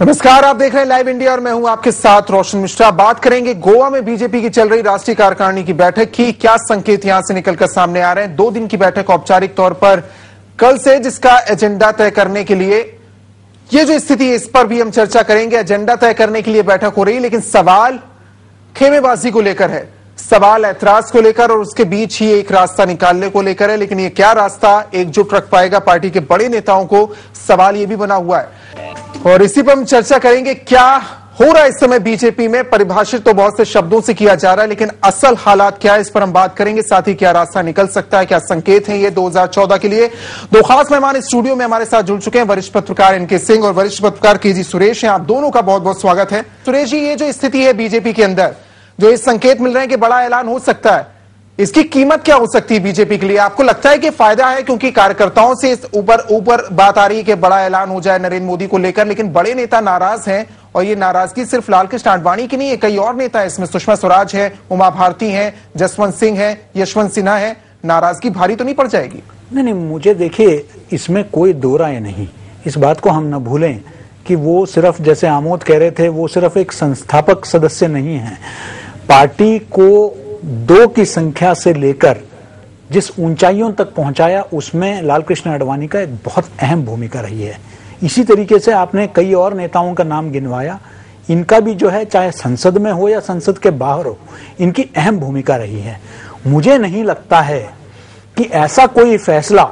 नमस्कार, आप देख रहे हैं लाइव इंडिया और मैं हूं आपके साथ रोशन मिश्रा। बात करेंगे गोवा में बीजेपी की चल रही राष्ट्रीय कार्यकारिणी की बैठक की। क्या संकेत यहां से निकलकर सामने आ रहे हैं। 2 दिन की बैठक औपचारिक तौर पर कल से, जिसका एजेंडा तय करने के लिए ये जो स्थिति है इस पर भी हम चर्चा करेंगे। एजेंडा तय करने के लिए बैठक हो रही है, लेकिन सवाल खेमेबाजी को लेकर है, सवाल ऐतराज को लेकर और उसके बीच ही एक रास्ता निकालने को लेकर है। लेकिन ये क्या रास्ता एकजुट रख पाएगा पार्टी के बड़े नेताओं को, सवाल ये भी बना हुआ है और इसी पर हम चर्चा करेंगे। क्या हो रहा है इस समय बीजेपी में, परिभाषित तो बहुत से शब्दों से किया जा रहा है, लेकिन असल हालात क्या है इस पर हम बात करेंगे। साथ ही क्या रास्ता निकल सकता है, क्या संकेत है ये 2014 के लिए। 2 खास मेहमान इस स्टूडियो में हमारे साथ जुड़ चुके हैं, वरिष्ठ पत्रकार एनके सिंह और वरिष्ठ पत्रकार केजी सुरेश हैं। आप दोनों का बहुत बहुत स्वागत है। सुरेश जी, ये जो स्थिति है बीजेपी के अंदर, जो इस संकेत मिल रहे हैं कि बड़ा ऐलान हो सकता है, इसकी कीमत क्या हो सकती है बीजेपी के लिए? आपको लगता है कि फायदा है, क्योंकि कार्यकर्ताओं से इस ऊपर बात आ रही है कि बड़ा ऐलान हो जाए नरेंद्र मोदी को लेकर, लेकिन बड़े नेता नाराज हैं और ये नाराजगी सिर्फ लालकृष्ण आडवाणी की नहीं है, कई और नेता है इसमें। सुषमा स्वराज है, उमा भारती है, जसवंत सिंह है, यशवंत सिन्हा है। नाराजगी भारी तो नहीं पड़ जाएगी? नहीं, मुझे देखिए, इसमें कोई दो राय नहीं। इस बात को हम न भूलें कि वो सिर्फ, जैसे आमोद कह रहे थे, वो सिर्फ एक संस्थापक सदस्य नहीं है। पार्टी को 2 की संख्या से लेकर जिस ऊंचाइयों तक पहुंचाया, उसमें लालकृष्ण आडवाणी का एक बहुत अहम भूमिका रही है। इसी तरीके से आपने कई और नेताओं का नाम गिनवाया, इनका भी जो है, चाहे संसद में हो या संसद के बाहर हो, इनकी अहम भूमिका रही है। मुझे नहीं लगता है कि ऐसा कोई फैसला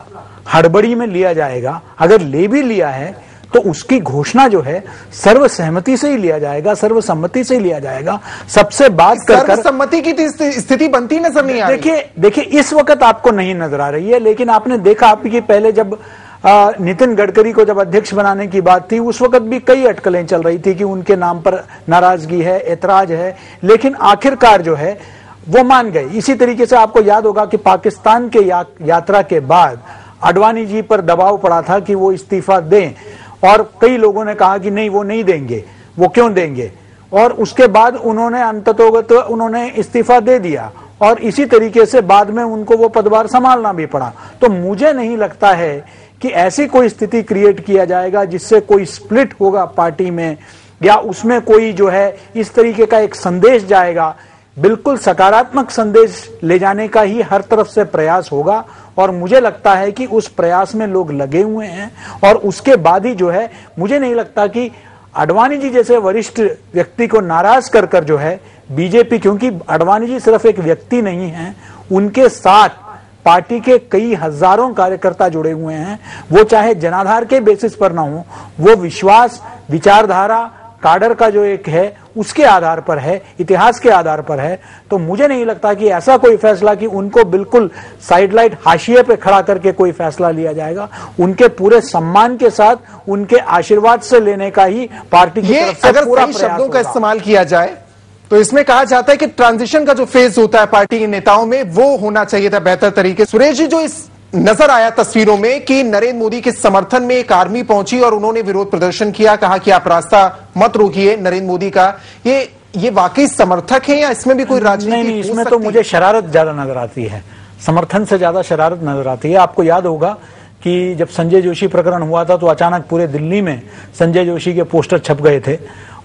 हड़बड़ी में लिया जाएगा। अगर ले भी लिया है तो उसकी घोषणा जो है सर्वसहमति से ही लिया जाएगा, सर्वसम्मति से ही लिया जाएगा। सबसे बात कर सर्वसम्मति की स्थिति बनती नजर नहीं आ रही। देखिए इस वक्त आपको नहीं नजर आ रही है, लेकिन आपने देखा कि पहले जब नितिन गडकरी को जब अध्यक्ष बनाने की बात थी, उस वक्त भी कई अटकलें चल रही थी कि उनके नाम पर नाराजगी है, ऐतराज है, लेकिन आखिरकार जो है वो मान गए। इसी तरीके से आपको याद होगा कि पाकिस्तान के यात्रा के बाद आडवाणी जी पर दबाव पड़ा था कि वो इस्तीफा दें, और कई लोगों ने कहा कि नहीं, वो नहीं देंगे। वो क्यों देंगे? और उसके बाद उन्होंने अंततोगत उन्होंने इस्तीफा दे दिया और इसी तरीके से बाद में उनको वो पदभार संभालना भी पड़ा। तो मुझे नहीं लगता है कि ऐसी कोई स्थिति क्रिएट किया जाएगा जिससे कोई स्प्लिट होगा पार्टी में, या उसमें कोई जो है इस तरीके का एक संदेश जाएगा। बिल्कुल सकारात्मक संदेश ले जाने का ही हर तरफ से प्रयास होगा, और मुझे लगता है कि उस प्रयास में लोग लगे हुए हैं। और उसके बाद ही जो है, मुझे नहीं लगता कि आडवाणी जी जैसे वरिष्ठ व्यक्ति को नाराज कर कर जो है बीजेपी, क्योंकि आडवाणी जी सिर्फ एक व्यक्ति नहीं है, उनके साथ पार्टी के कई हजारों कार्यकर्ता जुड़े हुए हैं। वो चाहे जनाधार के बेसिस पर ना हो, वो विश्वास, विचारधारा, काडर का जो एक है उसके आधार पर है, इतिहास के आधार पर है। तो मुझे नहीं लगता कि ऐसा कोई फैसला कि उनको बिल्कुल साइडलाइट हाशिए पे खड़ा करके कोई फैसला लिया जाएगा। उनके पूरे सम्मान के साथ, उनके आशीर्वाद से लेने का ही पार्टी की तरफ से पूरा प्रयास होगा। शब्दों का इस्तेमाल किया जाए तो इसमें कहा जाता है कि ट्रांजिशन का जो फेज होता है पार्टी के नेताओं में, वो होना चाहिए था बेहतर तरीके। सुरेश जी, जो इस नजर आया तस्वीरों में कि नरेंद्र मोदी के समर्थन में एक आर्मी पहुंची और उन्होंने विरोध प्रदर्शन किया, कहा कि आप रास्ता मत रोकिए नरेंद्र मोदी का, ये वाकई समर्थक है या इसमें भी कोई राजनीति? नहीं, इसमें तो मुझे शरारत ज्यादा नजर आती है, समर्थन से ज्यादा शरारत नजर आती है। आपको याद होगा कि जब संजय जोशी प्रकरण हुआ था तो अचानक पूरे दिल्ली में संजय जोशी के पोस्टर छप गए थे,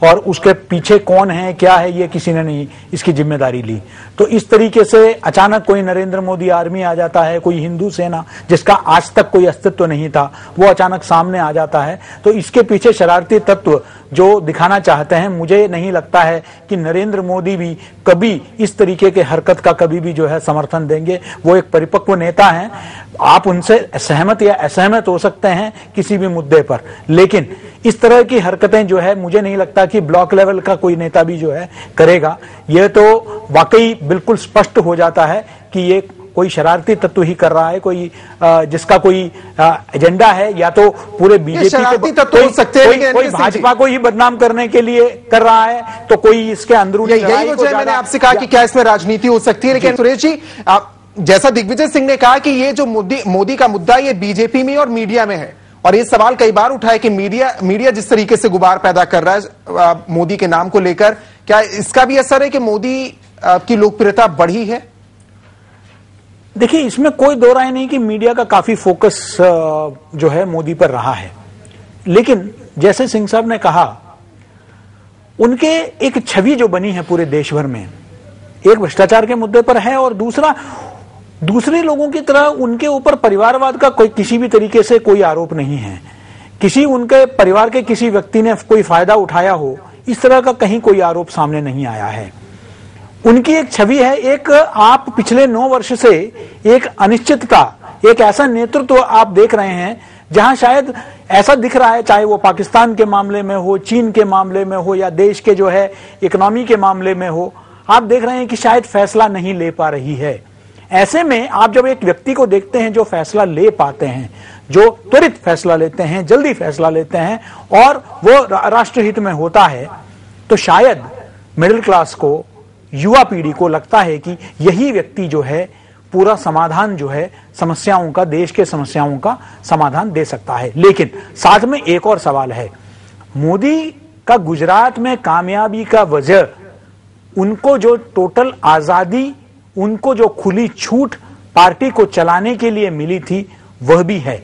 और उसके पीछे कौन है, क्या है, ये किसी ने नहीं इसकी जिम्मेदारी ली। तो इस तरीके से अचानक कोई नरेंद्र मोदी आर्मी आ जाता है, कोई हिंदू सेना जिसका आज तक कोई अस्तित्व नहीं था, वो अचानक सामने आ जाता है। तो इसके पीछे शरारती तत्व जो दिखाना चाहते हैं, मुझे नहीं लगता है कि नरेंद्र मोदी भी कभी इस तरीके के हरकत का कभी भी जो है समर्थन देंगे। वो एक परिपक्व नेता हैं, आप उनसे सहमत या असहमत हो सकते हैं किसी भी मुद्दे पर, लेकिन इस तरह की हरकतें जो है मुझे नहीं लगता कि ब्लॉक लेवल का कोई नेता भी जो है करेगा। यह तो वाकई बिल्कुल स्पष्ट हो जाता है कि ये कोई शरारती तत्व ही कर रहा है, कोई जिसका कोई एजेंडा है, या तो पूरे बीजेपी तत्व हो सकते हैं, कोई भाजपा को ही बदनाम करने के लिए कर रहा है, तो कोई इसके अंदरूनी यही वजह मैंने आपसे कहा कि क्या इसमें राजनीति हो सकती है। लेकिन सुरेश जी, जैसा दिग्विजय सिंह ने कहा कि ये जो मोदी का मुद्दा ये बीजेपी में और मीडिया में है, और ये सवाल कई बार उठा है कि मीडिया जिस तरीके से गुबार पैदा कर रहा है मोदी के नाम को लेकर, क्या इसका भी असर है कि मोदी की लोकप्रियता बढ़ी है? देखिए, इसमें कोई दो राय नहीं कि मीडिया का काफी फोकस जो है मोदी पर रहा है, लेकिन जैसे सिंह साहब ने कहा उनके एक छवि जो बनी है पूरे देश भर में, एक भ्रष्टाचार के मुद्दे पर है, और दूसरा दूसरे लोगों की तरह उनके ऊपर परिवारवाद का कोई किसी भी तरीके से कोई आरोप नहीं है। किसी उनके परिवार के किसी व्यक्ति ने कोई फायदा उठाया हो, इस तरह का कहीं कोई आरोप सामने नहीं आया है। उनकी एक छवि है, एक आप पिछले 9 वर्ष से एक अनिश्चितता, एक ऐसा नेतृत्व आप देख रहे हैं जहां शायद ऐसा दिख रहा है, चाहे वो पाकिस्तान के मामले में हो, चीन के मामले में हो, या देश के जो है इकोनॉमी के मामले में हो, आप देख रहे हैं कि शायद फैसला नहीं ले पा रही है। ऐसे में आप जब एक व्यक्ति को देखते हैं जो फैसला ले पाते हैं, जो त्वरित फैसला लेते हैं, जल्दी फैसला लेते हैं, और वो राष्ट्रहित में होता है, तो शायद मिडिल क्लास को, युवा पीढ़ी को लगता है कि यही व्यक्ति जो है पूरा समाधान जो है समस्याओं का, देश के समस्याओं का समाधान दे सकता है। लेकिन साथ में एक और सवाल है, मोदी का गुजरात में कामयाबी का वजह उनको जो टोटल आजादी, उनको जो खुली छूट पार्टी को चलाने के लिए मिली थी वह भी है।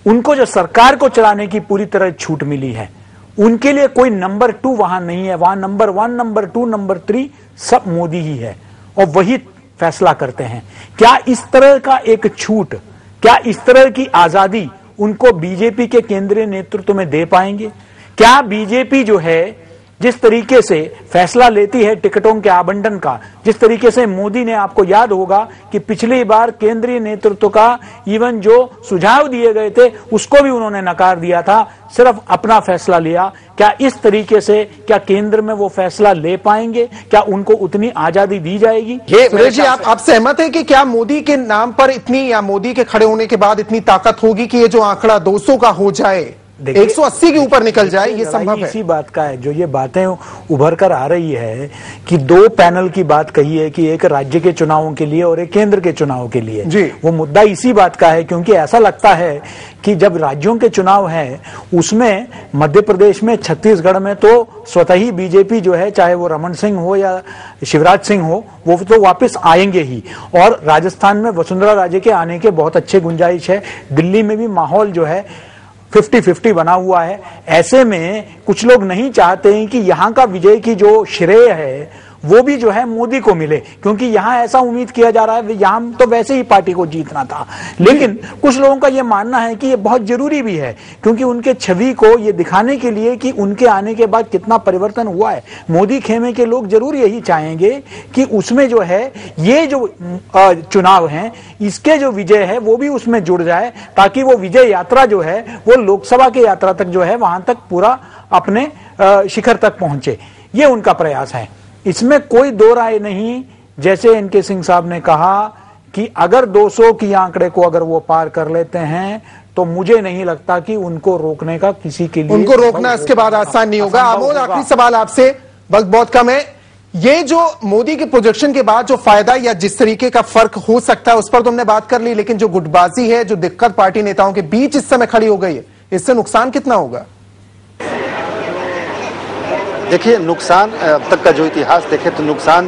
उनको जो सरकार को चलाने की पूरी तरह छूट मिली है, उनके लिए कोई नंबर 2 वहां नहीं है। वहां नंबर 1, नंबर 2, नंबर 3 सब मोदी ही है, और वही फैसला करते हैं। क्या इस तरह का एक छूट, क्या इस तरह की आजादी उनको बीजेपी के केंद्रीय नेतृत्व में दे पाएंगे? क्या बीजेपी जो है जिस तरीके से फैसला लेती है टिकटों के आवंटन का, जिस तरीके से मोदी ने, आपको याद होगा कि पिछली बार केंद्रीय नेतृत्व का इवन जो सुझाव दिए गए थे उसको भी उन्होंने नकार दिया था, सिर्फ अपना फैसला लिया। क्या इस तरीके से, क्या केंद्र में वो फैसला ले पाएंगे? क्या उनको उतनी आजादी दी जाएगी? ये सुरेश जी, आप सहमत हैं कि क्या मोदी के नाम पर इतनी, या मोदी के खड़े होने के बाद इतनी ताकत होगी कि ये जो आंकड़ा 200 का हो जाए, 180 के ऊपर निकल जाए, ये संभव है? इसी बात का है जो ये बातें उभर कर आ रही है कि 2 पैनल की बात कही है कि एक राज्य के चुनावों के लिए और एक केंद्र के चुनाव के लिए जी। वो मुद्दा इसी बात का है, क्योंकि ऐसा लगता है कि जब राज्यों के चुनाव हैं, उसमें मध्य प्रदेश में, छत्तीसगढ़ में तो स्वतः ही बीजेपी जो है, चाहे वो रमन सिंह हो या शिवराज सिंह हो, वो तो वापस आएंगे ही, और राजस्थान में वसुंधरा राजे के आने के बहुत अच्छे गुंजाइश है। दिल्ली में भी माहौल जो है 50-50 बना हुआ है। ऐसे में कुछ लोग नहीं चाहते हैं कि यहां का विजय की जो श्रेय है वो भी जो है मोदी को मिले, क्योंकि यहां ऐसा उम्मीद किया जा रहा है यहां तो वैसे ही पार्टी को जीतना था। लेकिन कुछ लोगों का यह मानना है कि ये बहुत जरूरी भी है, क्योंकि उनके छवि को ये दिखाने के लिए कि उनके आने के बाद कितना परिवर्तन हुआ है। मोदी खेमे के लोग जरूर यही चाहेंगे कि उसमें जो है ये जो चुनाव है, इसके जो विजय है वो भी उसमें जुड़ जाए, ताकि वो विजय यात्रा जो है वो लोकसभा की यात्रा तक जो है वहां तक पूरा अपने शिखर तक पहुंचे। ये उनका प्रयास है, इसमें कोई दो राय नहीं। जैसे एनके सिंह साहब ने कहा कि अगर 200 की आंकड़े को अगर वो पार कर लेते हैं तो मुझे नहीं लगता कि उनको रोकने का किसी के लिए, उनको रोकना इसके बाद आसान नहीं होगा। आमोद, आखिरी सवाल आपसे, वक्त बहुत कम है। ये जो मोदी के प्रोजेक्शन के बाद जो फायदा या जिस तरीके का फर्क हो सकता है उस पर तो हमने बात कर ली, लेकिन जो गुटबाजी है, जो दिक्कत पार्टी नेताओं के बीच इस समय खड़ी हो गई है, इससे नुकसान कितना होगा? देखिए, नुकसान अब तक का जो इतिहास देखें तो नुकसान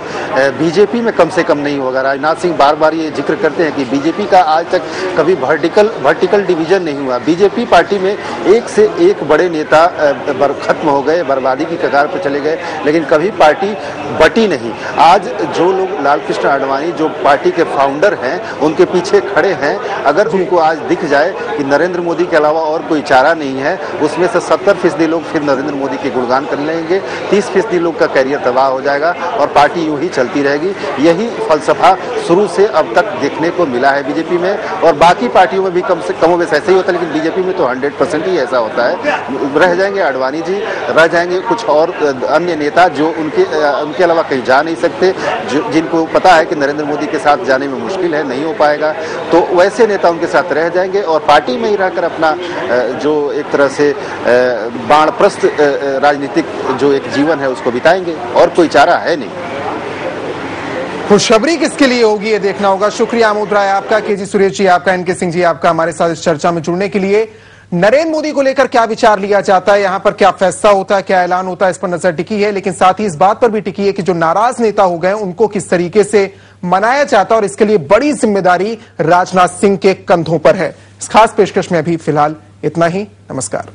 बीजेपी में कम से कम नहीं होगा। राजनाथ सिंह बार बार ये जिक्र करते हैं कि बीजेपी का आज तक कभी वर्टिकल डिवीजन नहीं हुआ। बीजेपी पार्टी में एक से एक बड़े नेता खत्म हो गए, बर्बादी की कगार पर चले गए, लेकिन कभी पार्टी बटी नहीं। आज जो लोग लालकृष्ण आडवाणी जो पार्टी के फाउंडर हैं उनके पीछे खड़े हैं, अगर उनको आज दिख जाए कि नरेंद्र मोदी के अलावा और कोई चारा नहीं है, उसमें से 70% लोग फिर नरेंद्र मोदी के गुणगान कर लेंगे, 30% लोग का कैरियर तबाह हो जाएगा और पार्टी यूं ही चलती रहेगी। यही फलसफा शुरू से अब तक देखने को मिला है बीजेपी में, और बाकी पार्टियों में भी कम से कम वैसे ऐसे ही होता है, लेकिन बीजेपी में तो 100% ही ऐसा होता है। रह जाएंगे आडवाणी जी, रह जाएंगे कुछ और अन्य नेता जो उनके अलावा कहीं जा नहीं सकते, जिनको पता है कि नरेंद्र मोदी के साथ जाने में मुश्किल है, नहीं हो पाएगा, तो वैसे नेता उनके साथ रह जाएंगे और पार्टी में ही रहकर अपना जो एक तरह से बाणप्रस्थ राजनीतिक जो एक जीवन है उसको बिताएंगे, और कोई चारा है नहीं। खुशखबरी किसके लिए होगी ये देखना होगा। शुक्रिया आमोद राय आपका, केजी सुरेश जी आपका, एनके सिंह जी आपका हमारे साथ इस चर्चा में जुड़ने के लिए। नरेंद्र मोदी को लेकर क्या विचार लिया जाता है, यहां पर क्या फैसला होता है, क्या ऐलान होता है, इस पर नजर टिकी है, लेकिन साथ ही इस बात पर भी टिकी है कि जो नाराज नेता हो गए उनको किस तरीके से मनाया जाता है, और इसके लिए बड़ी जिम्मेदारी राजनाथ सिंह के कंधों पर है। इस खास पेशकश में अभी फिलहाल इतना ही। नमस्कार।